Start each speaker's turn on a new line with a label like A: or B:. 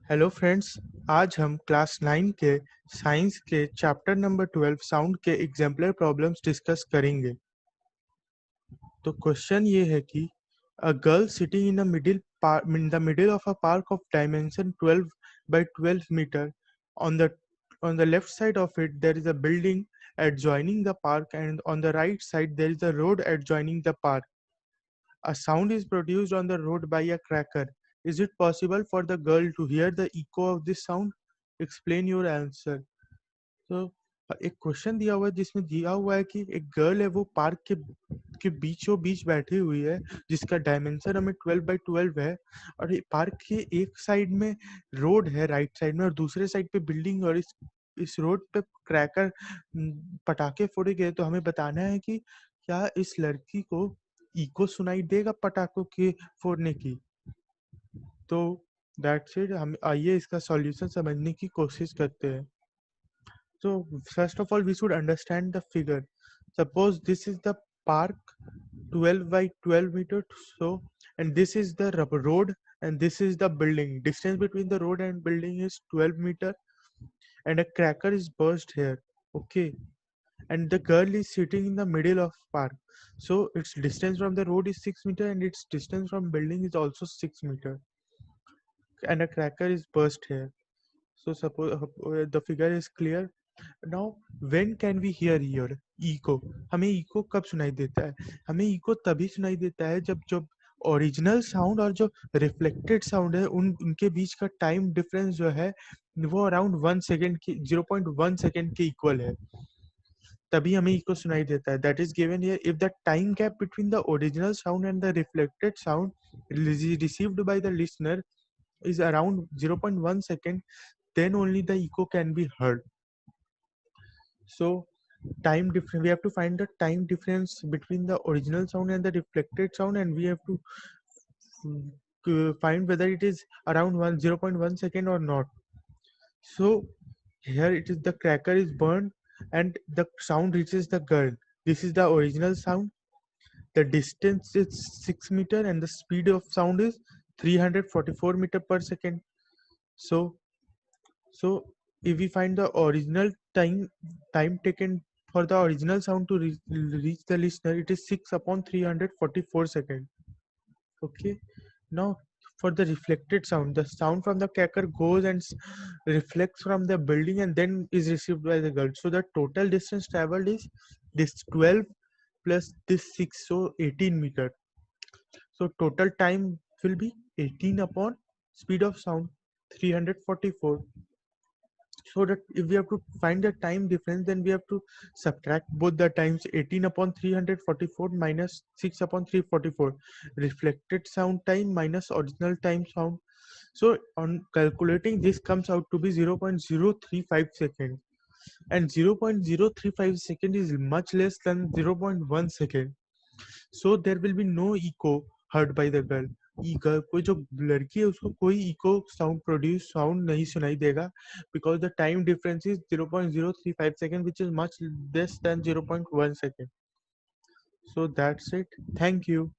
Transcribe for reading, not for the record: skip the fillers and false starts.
A: Hello friends. आज हम class 9 के साइंस के चैप्टर नंबर 12 साउंड के एग्जाम्पलर प्रॉब्लम्स डिस्कस करेंगे। तो क्वेश्चन ये है कि a girl sitting in the middle of a park of dimension 12 by 12 meter. On the on the left side of it there is a building adjoining the park, and on the right side there is a road adjoining the park. A sound is produced on the road by a cracker. Is it possible for the girl to hear the echo of this sound? Explain your answer. तो एक question दिया हुआ है जिसमें दिया हुआ है कि एक गर्ल है, वो पार्क के बीचों बीच बैठी हुई है, जिसका डायमेंशन हमें 12 by 12 है। और ये पार्क के एक साइड में रोड है, राइट साइड में, और दूसरे साइड पे बिल्डिंग। और इस रोड पे क्रैकर पटाखे फोड़े गए। तो हमें बताना है कि क्या इस लड़की को इको सुनाई देगा पटाखों के फोड़ने की। तो दैट्स इट। हम आइए इसका सॉल्यूशन समझने की कोशिश करते हैं। So first of all, we should understand the figure. Suppose this is the park 12 by 12 meter. So, and this is the rubber road, and this is the building. Distance between the road and building is 12 meter, and a cracker is burst here. Okay, and the girl is sitting in the middle of park. So its distance from the road is 6 meter, and its distance from building is also 6 meter, and a cracker is burst here. So suppose the figure is clear. Now when can we hear your echo? हमें echo कब सुनाई देता है? हमें eco तभी सुनाई देता है जब जब ओरिजिनल साउंड और जो रिफ्लेक्टेड साउंड है उनके बीच का टाइम डिफरेंस जो है वो अराउंड 1 सेकेंड की 0.1 सेकेंड के इक्वल है। तभी हमें इको सुनाई देता है। That is given here if the time gap between the original sound and the reflected sound received by the listener is around 0.1 second, then only the echo can be heard. So time difference, we have to find the time difference between the original sound and the reflected sound, and we have to find whether it is around 0.1 second or not. So here it is, the cracker is burned and the sound reaches the girl. This is the original sound. The distance is 6 meter and the speed of sound is 344 meter per second. So if we find the original time taken for the original sound to reach the listener, it is 6 upon 344 seconds. Okay, now for the reflected sound, the sound from the cracker goes and reflects from the building and then is received by the girl. So the total distance traveled is this 12 plus this 6, so 18 meter. So total time will be 18 upon speed of sound 344. So that if we have to find the time difference, then we have to subtract both the times. 18 upon 344 minus 6 upon 344, reflected sound time minus original time sound. So on calculating, this comes out to be 0.035 seconds, and 0.035 second is much less than 0.1 second. So there will be no echo heard by the girl. कोई जो लड़की है उसको कोई echo sound produce sound नहीं सुनाई देगा, because the time difference is 0.035 second, which is much less than 0.1 second. So that's it. Thank you.